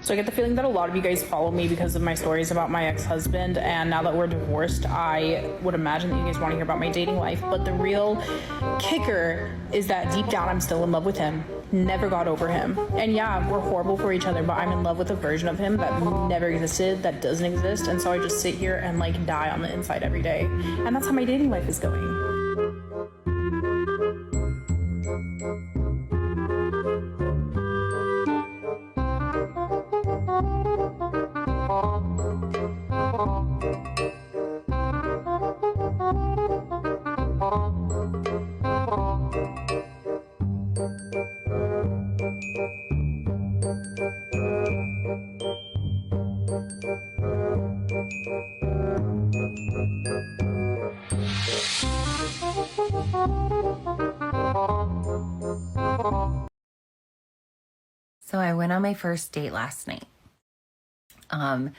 So I get the feeling that a lot of you guys follow me because of my stories about my ex-husband, and now that we're divorced, I would imagine that you guys want to hear about my dating life. But the real kicker is that deep down, I'm still in love with him. Never got over him. And yeah, we're horrible for each other, but I'm in love with a version of him that never existed, that doesn't exist. And so I just sit here and like die on the inside every day. And that's how my dating life is going. So I went on my first date last night. I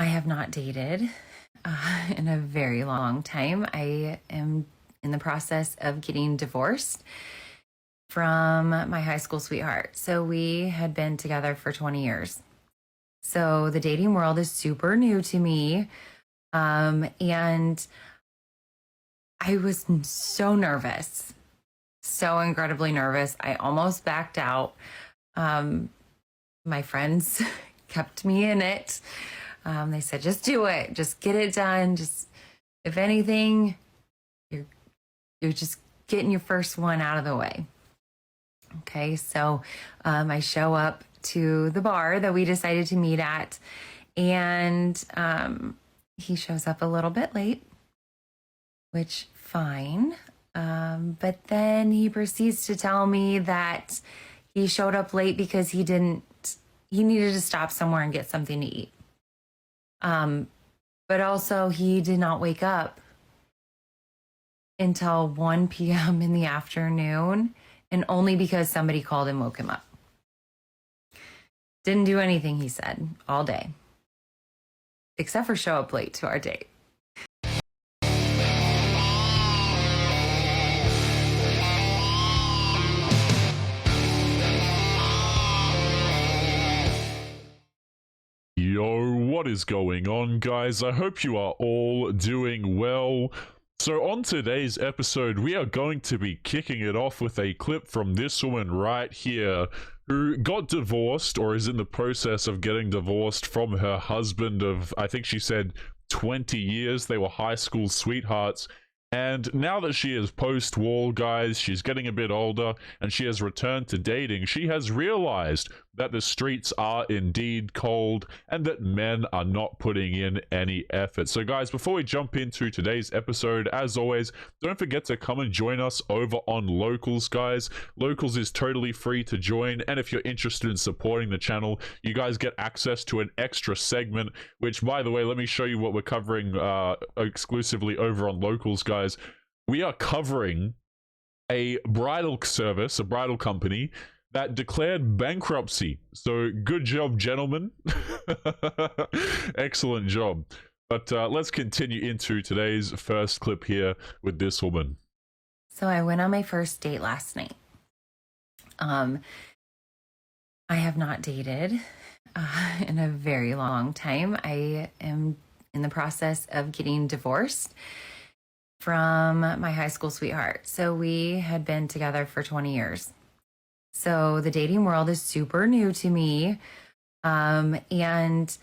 have not dated in a very long time. I am in the process of getting divorced from my high school sweetheart. So we had been together for 20 years. So the dating world is super new to me. And I was so nervous, so incredibly nervous. I almost backed out. My friends kept me in it. They said, just do it. Just get it done. Just, if anything, you're just getting your first one out of the way. Okay, so I show up to the bar that we decided to meet at, and he shows up a little bit late, which fine. But then he proceeds to tell me that he showed up late because he needed to stop somewhere and get something to eat. But also he did not wake up until 1 p.m. in the afternoon, and only because somebody called and woke him up. Didn't do anything, he said, all day, except for show up late to our date. Yo, what is going on, guys? I hope you are all doing well. So on today's episode, we are going to be kicking it off with a clip from this woman right here, who got divorced, or is in the process of getting divorced from her husband of, I think she said, 20 years. They were high school sweethearts. And now that she is post-wall, guys, she's getting a bit older, and she has returned to dating, she has realized that the streets are indeed cold, and that men are not putting in any effort. So guys, before we jump into today's episode, as always, don't forget to come and join us over on Locals, guys. Locals is totally free to join, and if you're interested in supporting the channel, you guys get access to an extra segment, which, by the way, let me show you what we're covering exclusively over on Locals, guys. We are covering a bridal service, a bridal company that declared bankruptcy. So good job, gentlemen. Excellent job. But let's continue into today's first clip here with this woman. So I went on my first date last night. I have not dated in a very long time. I am in the process of getting divorced from my high school sweetheart. So we had been together for 20 years. So the dating world is super new to me. And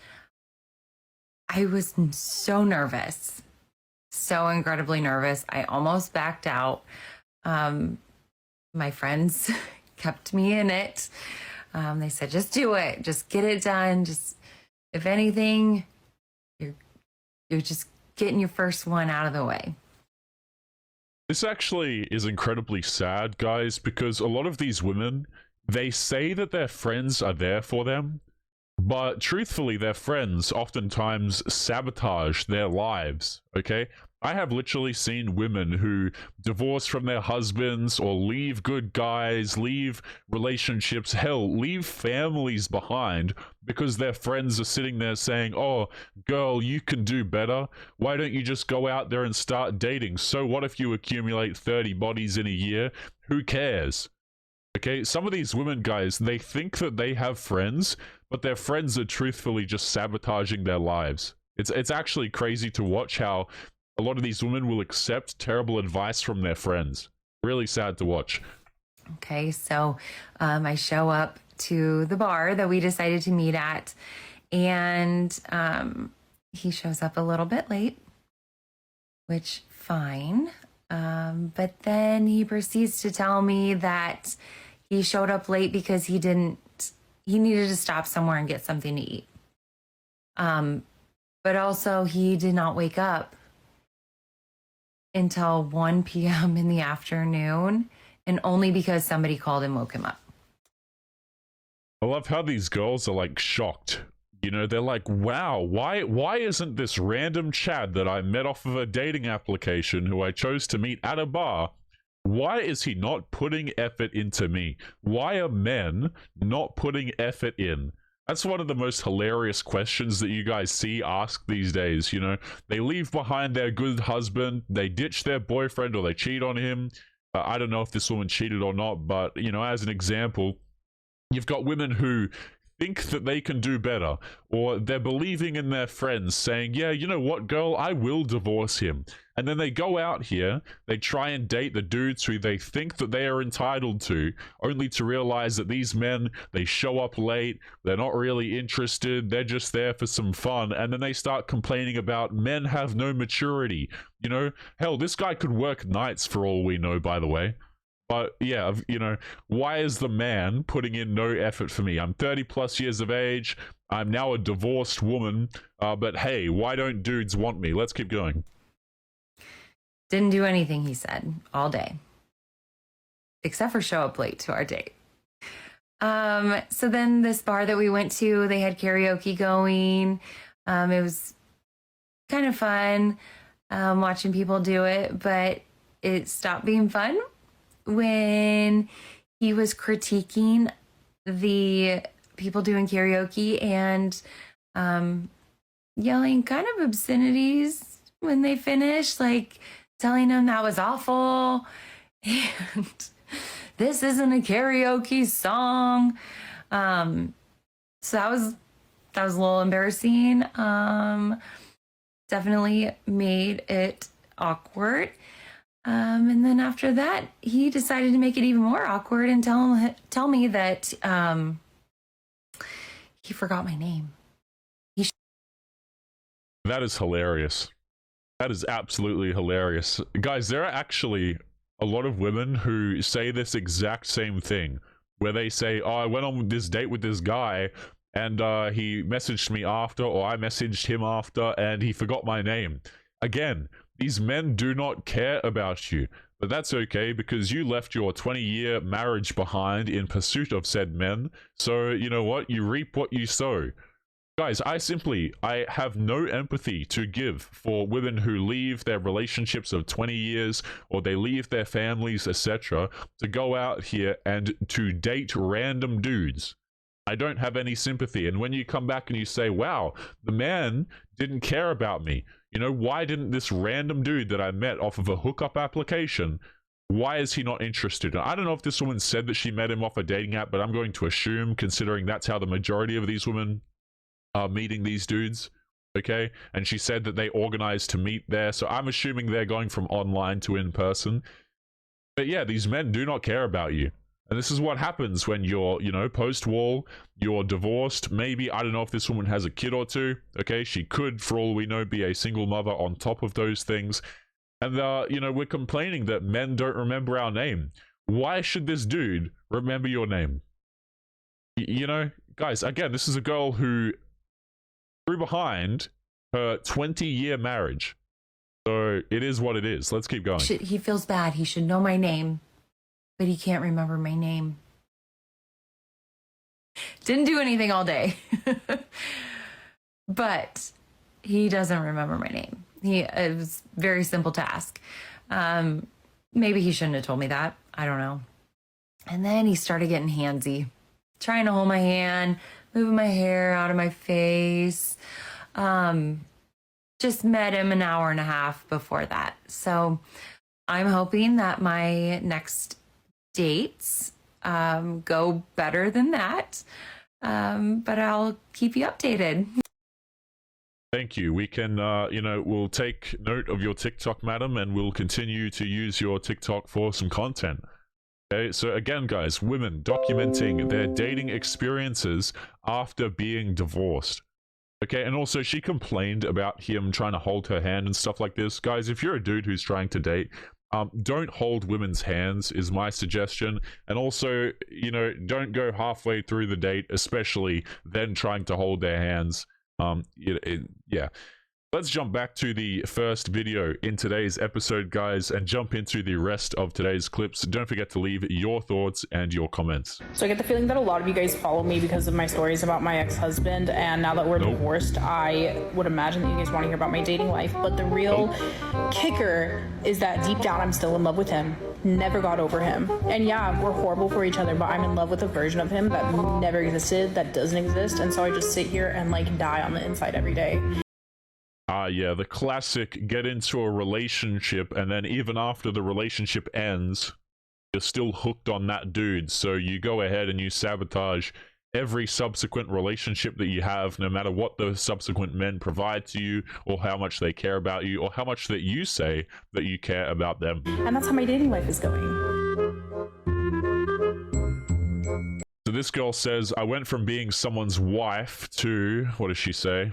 I was so nervous, so incredibly nervous. I almost backed out. My friends kept me in it. They said, just do it. Just get it done. Just, if anything, you're just getting your first one out of the way. This actually is incredibly sad, guys, because a lot of these women, they say that their friends are there for them, but truthfully, their friends oftentimes sabotage their lives, okay? I have literally seen women who divorce from their husbands or leave good guys, leave relationships, hell, leave families behind because their friends are sitting there saying, oh, girl, you can do better. Why don't you just go out there and start dating? So what if you accumulate 30 bodies in a year? Who cares? Okay, some of these women, guys, they think that they have friends, but their friends are truthfully just sabotaging their lives. It's actually crazy to watch how a lot of these women will accept terrible advice from their friends. Really sad to watch. Okay, so I show up to the bar that we decided to meet at, and he shows up a little bit late, which fine. But then he proceeds to tell me that he showed up late because he needed to stop somewhere and get something to eat. But also he did not wake up until 1 p.m. in the afternoon, and only because somebody called and woke him up. I love how these girls are like shocked. You know, they're like, wow, why isn't this random Chad that I met off of a dating application who I chose to meet at a bar, why is he not putting effort into me? Why are men not putting effort in? That's one of the most hilarious questions that you guys see asked these days, you know? They leave behind their good husband, they ditch their boyfriend, or they cheat on him. I don't know if this woman cheated or not, but, you know, as an example, you've got women who think that they can do better, or they're believing in their friends saying, yeah, you know what, girl, I will divorce him. And then they go out here, they try and date the dudes who they think that they are entitled to, only to realize that these men, they show up late, they're not really interested, they're just there for some fun, and then they start complaining about men have no maturity. You know, hell, this guy could work nights for all we know, by the way. But yeah, you know, why is the man putting in no effort for me? I'm 30 plus years of age. I'm now a divorced woman. But hey, why don't dudes want me? Let's keep going. Didn't do anything, he said, all day, except for show up late to our date. So then this bar that we went to, they had karaoke going. It was kind of fun watching people do it, but it stopped being fun when he was critiquing the people doing karaoke and yelling kind of obscenities when they finished, like telling them that was awful and this isn't a karaoke song. So that was a little embarrassing. Definitely made it awkward. And then after that, he decided to make it even more awkward and tell me that he forgot my name. That is hilarious. That is absolutely hilarious. Guys, there are actually a lot of women who say this exact same thing, where they say, oh, I went on this date with this guy, and he messaged me after, or I messaged him after, and he forgot my name. Again, these men do not care about you, but that's okay because you left your 20-year marriage behind in pursuit of said men. So, you know what? You reap what you sow. Guys, I have no empathy to give for women who leave their relationships of 20 years or they leave their families, etc., to go out here and to date random dudes. I don't have any sympathy. And when you come back and you say, wow, the man didn't care about me. You know, why didn't this random dude that I met off of a hookup application, why is he not interested? I don't know if this woman said that she met him off a dating app, but I'm going to assume, considering that's how the majority of these women are meeting these dudes, okay? And she said that they organized to meet there, so I'm assuming they're going from online to in person. But yeah, these men do not care about you. And this is what happens when you're, you know, post-wall, you're divorced. Maybe, I don't know if this woman has a kid or two, okay? She could, for all we know, be a single mother on top of those things. And, you know, we're complaining that men don't remember our name. Why should this dude remember your name? You know, guys, again, this is a girl who threw behind her 20-year marriage. So it is what it is. Let's keep going. He feels bad. He should know my name, but he can't remember my name. Didn't do anything all day. But he doesn't remember my name. It was a very simple task. Maybe he shouldn't have told me that. I don't know. And then he started getting handsy, trying to hold my hand, moving my hair out of my face. Just met him an hour and a half before that. So I'm hoping that my next dates go better than that. But I'll keep you updated. Thank you. We can, we'll take note of your TikTok, madam, and we'll continue to use your TikTok for some content. Okay, so again, guys, women documenting their dating experiences after being divorced. Okay, and also she complained about him trying to hold her hand and stuff like this. Guys, if you're a dude who's trying to date, don't hold women's hands is my suggestion. And also, don't go halfway through the date, especially then trying to hold their hands. Yeah. Let's jump back to the first video in today's episode, guys, and jump into the rest of today's clips. Don't forget to leave your thoughts and your comments. So I get the feeling that a lot of you guys follow me because of my stories about my ex-husband, and now that we're divorced, I would imagine that you guys want to hear about my dating life, but the real kicker is that deep down I'm still in love with him. Never got over him. And yeah, we're horrible for each other, but I'm in love with a version of him that never existed, that doesn't exist, and so I just sit here and like die on the inside every day. Yeah, the classic get into a relationship and then even after the relationship ends, you're still hooked on that dude. So you go ahead and you sabotage every subsequent relationship that you have, no matter what the subsequent men provide to you or how much they care about you or how much that you say that you care about them. And that's how my dating life is going. So this girl says, I went from being someone's wife to, what does she say?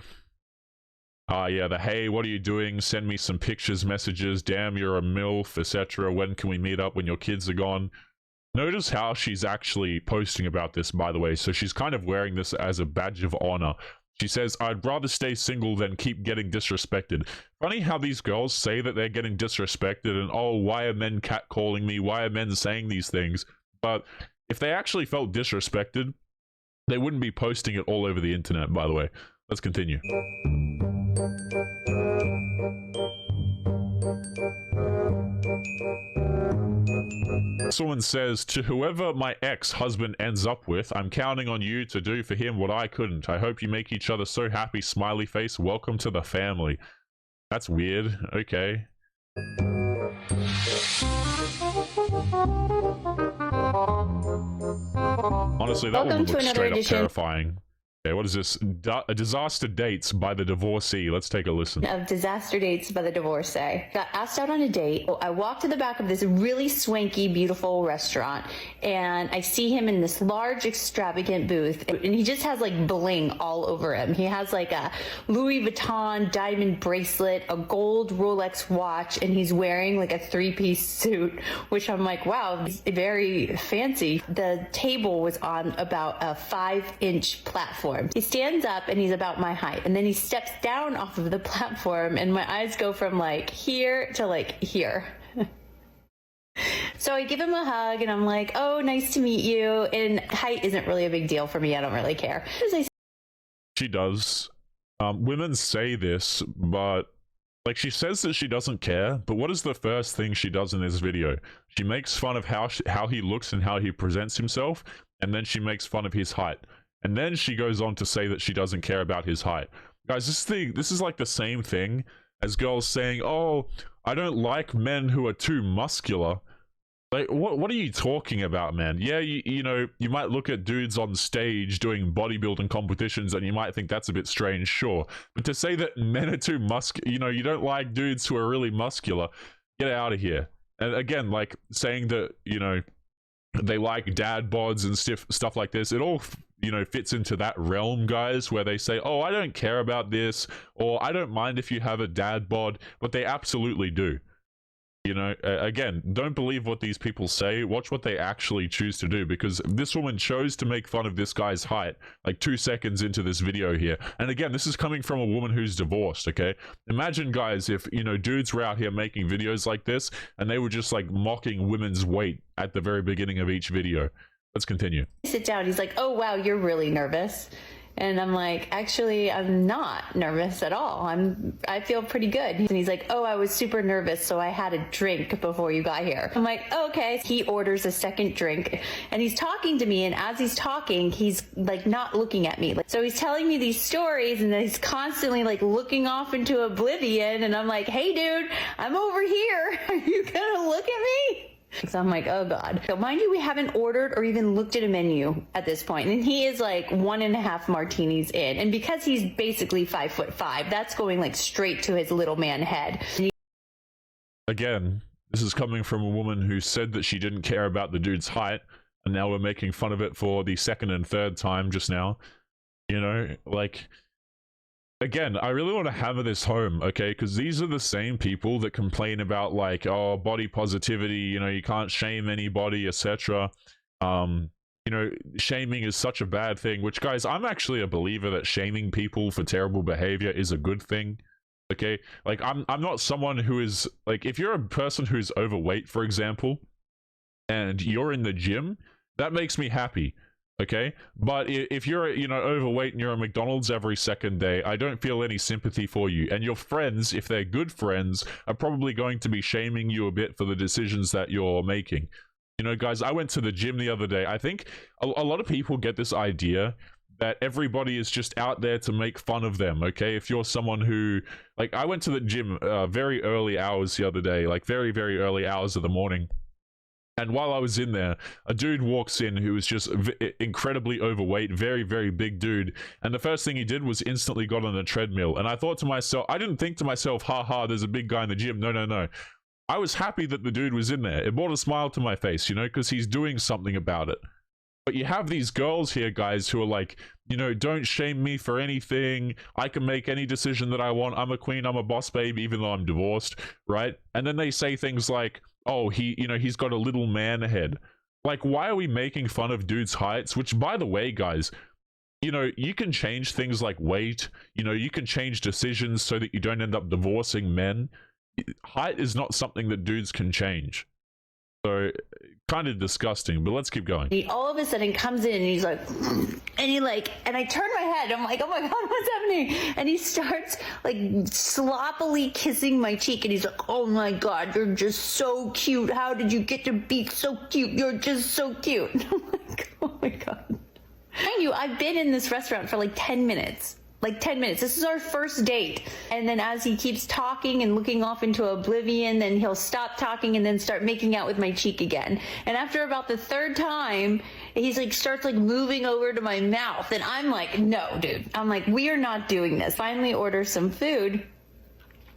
Yeah, hey, what are you doing? Send me some pictures, messages, damn, you're a MILF, etc. When can we meet up when your kids are gone? Notice how she's actually posting about this, by the way. So she's kind of wearing this as a badge of honor. She says, I'd rather stay single than keep getting disrespected. Funny how these girls say that they're getting disrespected and, oh, why are men catcalling me? Why are men saying these things? But if they actually felt disrespected, they wouldn't be posting it all over the internet, by the way. Let's continue. Someone says, to whoever my ex-husband ends up with, I'm counting on you to do for him what I couldn't. I hope you make each other so happy, smiley face. Welcome to the family. That's weird. Okay. Honestly, that woman looks straight up terrifying. Okay, what is this? Disaster Dates by the Divorcee. Let's take a listen. Of Disaster Dates by the Divorcee. Got asked out on a date. I walked to the back of this really swanky, beautiful restaurant, and I see him in this large, extravagant booth, and he just has like bling all over him. He has like a Louis Vuitton diamond bracelet, a gold Rolex watch, and he's wearing like a three-piece suit, which I'm like, wow, very fancy. The table was on about a 5-inch platform. He stands up and he's about my height, and then he steps down off of the platform and my eyes go from like here to like here. So I give him a hug and I'm like, oh, nice to meet you. And height isn't really a big deal for me. I don't really care. She does. Women say this, but like she says that she doesn't care, but what is the first thing she does in this video? She makes fun of how he looks and how he presents himself, and then she makes fun of his height. And then she goes on to say that she doesn't care about his height. Guys, this is like the same thing as girls saying, oh, I don't like men who are too muscular. Like, what are you talking about, man? Yeah, you might look at dudes on stage doing bodybuilding competitions and you might think that's a bit strange, sure. But to say that men are too muscular, you don't like dudes who are really muscular, get out of here. And again, like saying that, they like dad bods and stuff like this, it all fits into that realm, guys, where they say, oh, I don't care about this, or I don't mind if you have a dad bod, but they absolutely do. Again, don't believe what these people say. Watch what they actually choose to do, because this woman chose to make fun of this guy's height like 2 seconds into this video here. And again, this is coming from a woman who's divorced, okay? Imagine, guys, if, dudes were out here making videos like this and they were just like mocking women's weight at the very beginning of each video. Let's continue. Sit down. He's like, oh, wow, you're really nervous. And I'm like, actually, I'm not nervous at all. I feel pretty good. And he's like, oh, I was super nervous, so I had a drink before you got here. I'm like, oh, okay. He orders a second drink and he's talking to me. And as he's talking, he's like not looking at me. So he's telling me these stories and then he's constantly like looking off into oblivion. And I'm like, hey, dude, I'm over here. Are you gonna look at me? So I'm like, oh God. So mind you, we haven't ordered or even looked at a menu at this point. And he is like 1.5 martinis in. And because he's basically 5'5", that's going like straight to his little man head. Again, this is coming from a woman who said that she didn't care about the dude's height, and now we're making fun of it for the second and third time just now. You know, like, again, I really want to hammer this home, okay? Because these are the same people that complain about, like, oh, body positivity, you know, you can't shame anybody, etc. You know, shaming is such a bad thing, which, guys, I'm actually a believer that shaming people for terrible behavior is a good thing. Okay, like I'm not someone who is like, if you're a person who's overweight, for example, and you're in the gym, that makes me happy. Okay, but if you're, you know, overweight and you're at McDonald's every second day, I don't feel any sympathy for you. And your friends, if they're good friends, are probably going to be shaming you a bit for the decisions that you're making. You know, guys, I went to the gym the other day. I think a lot of people get this idea that everybody is just out there to make fun of them, okay? If you're someone who, like, I went to the gym very early hours the other day, like very, very early hours of the morning. And while I was in there, a dude walks in who was just incredibly overweight, very, very big dude. And the first thing he did was instantly got on a treadmill. And I thought to myself, I didn't think to myself, haha, there's a big guy in the gym. No, no, no. I was happy that the dude was in there. It brought a smile to my face, you know, because he's doing something about it. But you have these girls here, guys, who are like, you know, don't shame me for anything. I can make any decision that I want. I'm a queen. I'm a boss babe, even though I'm divorced, right? And then they say things like, oh, he's got a little man head. Like, why are we making fun of dudes' heights? Which, by the way, guys, you know, you can change things like weight. You know, you can change decisions so that you don't end up divorcing men. Height is not something that dudes can change. So, kind of disgusting, but let's keep going. He all of a sudden comes in and he's like, and I turn my head. I'm like, oh my God, what's happening? And he starts like sloppily kissing my cheek. And he's like, oh my God, you're just so cute. How did you get to be so cute? You're just so cute. And I'm like, oh my God. Mind you, I've been in this restaurant for like 10 minutes. Like 10 minutes. This is our first date. And then as he keeps talking and looking off into oblivion, then he'll stop talking and then start making out with my cheek again. And after about the third time, he's like, starts like moving over to my mouth. And I'm like, no, dude. I'm like, we are not doing this. Finally order some food.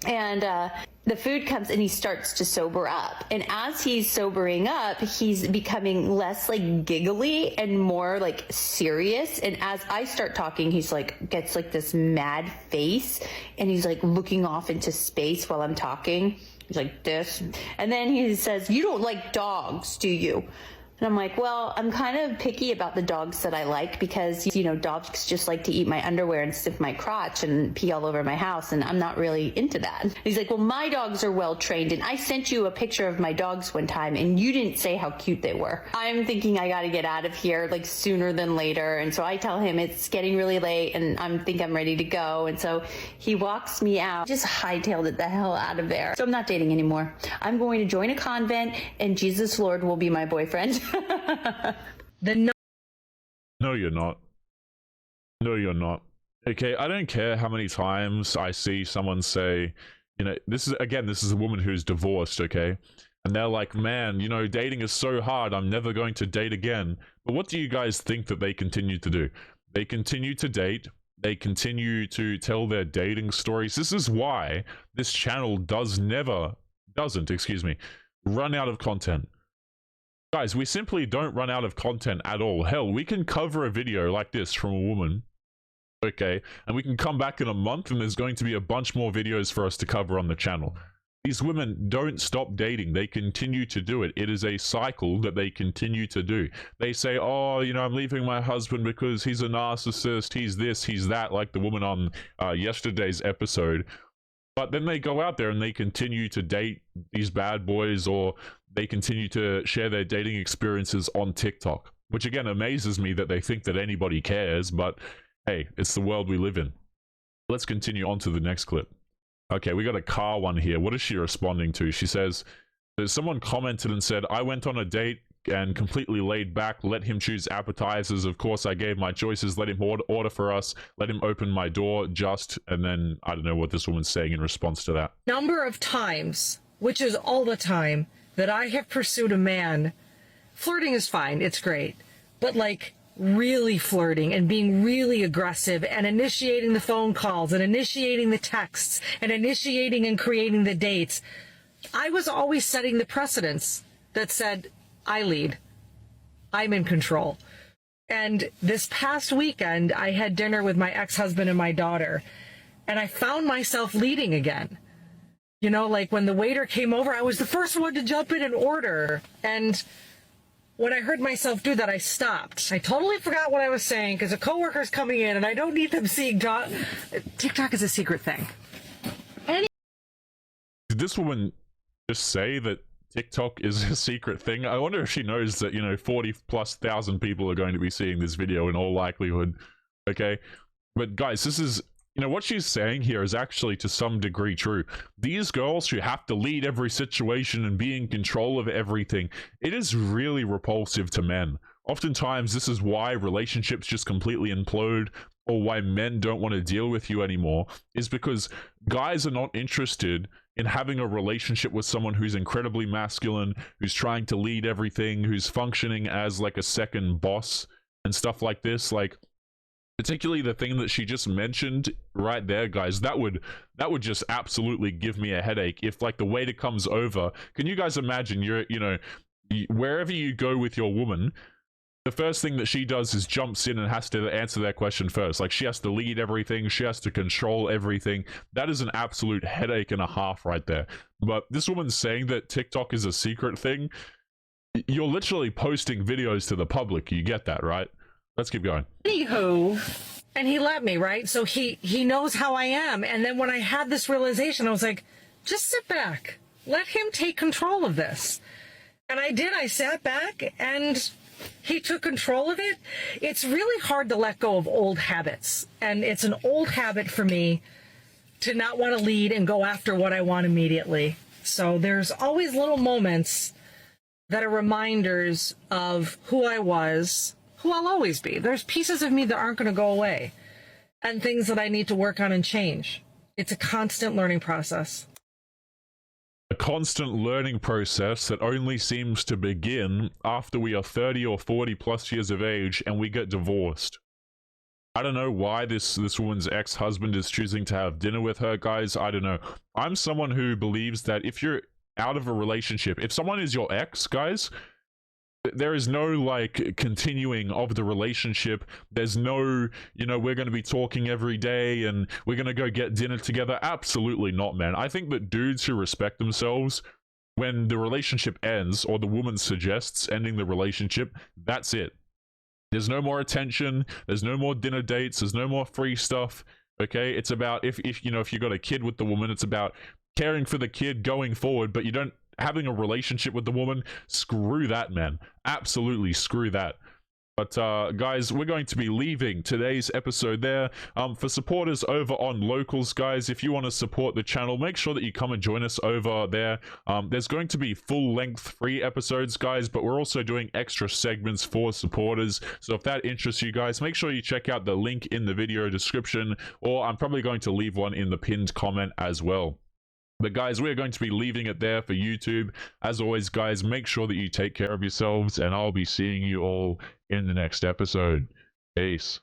And the food comes and he starts to sober up. And as he's sobering up, he's becoming less like giggly and more like serious. And as I start talking, he's like, gets like this mad face and he's like looking off into space while I'm talking. He's like this. And then he says, you don't like dogs, do you? And I'm like, well, I'm kind of picky about the dogs that I like because, you know, dogs just like to eat my underwear and sniff my crotch and pee all over my house. And I'm not really into that. And he's like, well, my dogs are well trained. And I sent you a picture of my dogs one time and you didn't say how cute they were. I'm thinking I got to get out of here like sooner than later. And so I tell him it's getting really late and I'm ready to go. And so he walks me out, just hightailed it the hell out of there. So I'm not dating anymore. I'm going to join a convent and Jesus Lord will be my boyfriend. No, you're not. No, you're not. Okay, I don't care how many times I see someone say, you know, this is a woman who's divorced, okay? And they're like, man, you know, dating is so hard, I'm never going to date again. But what do you guys think that they continue to do? They continue to date. They continue to tell their dating stories. This is why this channel doesn't run out of content. Guys, we simply don't run out of content at all. Hell, we can cover a video like this from a woman, okay, and we can come back in a month and there's going to be a bunch more videos for us to cover on the channel. These women don't stop dating. They continue to do it. It is a cycle that they continue to do. They say, oh, you know, I'm leaving my husband because he's a narcissist, he's this, he's that, like the woman on yesterday's episode. But then they go out there and they continue to date these bad boys, or they continue to share their dating experiences on TikTok, which again amazes me that they think that anybody cares, but hey, it's the world we live in. Let's continue on to the next clip. Okay, we got a car one here. What is she responding to? She says, someone commented and said, I went on a date and completely laid back, let him choose appetizers. Of course, I gave my choices, let him order for us, let him open my door, and then I don't know what this woman's saying in response to that. Number of times, which is all the time, that I have pursued a man. Flirting is fine, it's great, but like really flirting and being really aggressive and initiating the phone calls and initiating the texts and initiating and creating the dates, I was always setting the precedence that said, I lead, I'm in control. And this past weekend, I had dinner with my ex-husband and my daughter, and I found myself leading again. You know, like when the waiter came over, I was the first one to jump in and order. And when I heard myself do that, I stopped. I totally forgot what I was saying because a coworker's coming in and I don't need them seeing TikTok is a secret thing. Did this woman just say that TikTok is a secret thing? I wonder if she knows that, 40,000+ people are going to be seeing this video in all likelihood. Okay. But guys, this is, what she's saying here is actually to some degree true. These girls who have to lead every situation and be in control of everything, it is really repulsive to men. Oftentimes, this is why relationships just completely implode, or why men don't want to deal with you anymore, is because guys are not interested in having a relationship with someone who's incredibly masculine, who's trying to lead everything, who's functioning as like a second boss and stuff like this. Like, particularly the thing that she just mentioned right there, guys, that would just absolutely give me a headache. If like the waiter comes over, can you guys imagine wherever you go with your woman, the first thing that she does is jumps in and has to answer that question first. Like, she has to lead everything, she has to control everything. That is an absolute headache and a half right there. But this woman's saying that TikTok is a secret thing. You're literally posting videos to the public. You get that, right? Let's keep going. Anywho, and he let me, right? So he knows how I am. And then when I had this realization, I was like, just sit back. Let him take control of this. And I did. I sat back and he took control of it. It's really hard to let go of old habits. And it's an old habit for me to not want to lead and go after what I want immediately. So there's always little moments that are reminders of who I was, who I'll always be. There's pieces of me that aren't going to go away and things that I need to work on and change. It's a constant learning process. A constant learning process that only seems to begin after we are 30 or 40+ years of age and we get divorced. I don't know why this woman's ex-husband is choosing to have dinner with her, guys. I don't know. I'm someone who believes that if you're out of a relationship, if someone is your ex, guys, there is no like continuing of the relationship. There's no, we're going to be talking every day and we're going to go get dinner together. Absolutely not, man. I think that dudes who respect themselves, when the relationship ends or the woman suggests ending the relationship, that's it. There's no more attention. There's no more dinner dates. There's no more free stuff. Okay. It's about if you got a kid with the woman, it's about caring for the kid going forward, but you don't having a relationship with the woman. Screw that, man. Absolutely screw that. But guys, we're going to be leaving today's episode there. For supporters over on Locals, guys, if you want to support the channel, make sure that you come and join us over there. There's going to be full-length free episodes, guys, but we're also doing extra segments for supporters. So if that interests you guys, make sure you check out the link in the video description, or I'm probably going to leave one in the pinned comment as well. But guys, we're going to be leaving it there for YouTube. As always, guys, make sure that you take care of yourselves, and I'll be seeing you all in the next episode. Peace.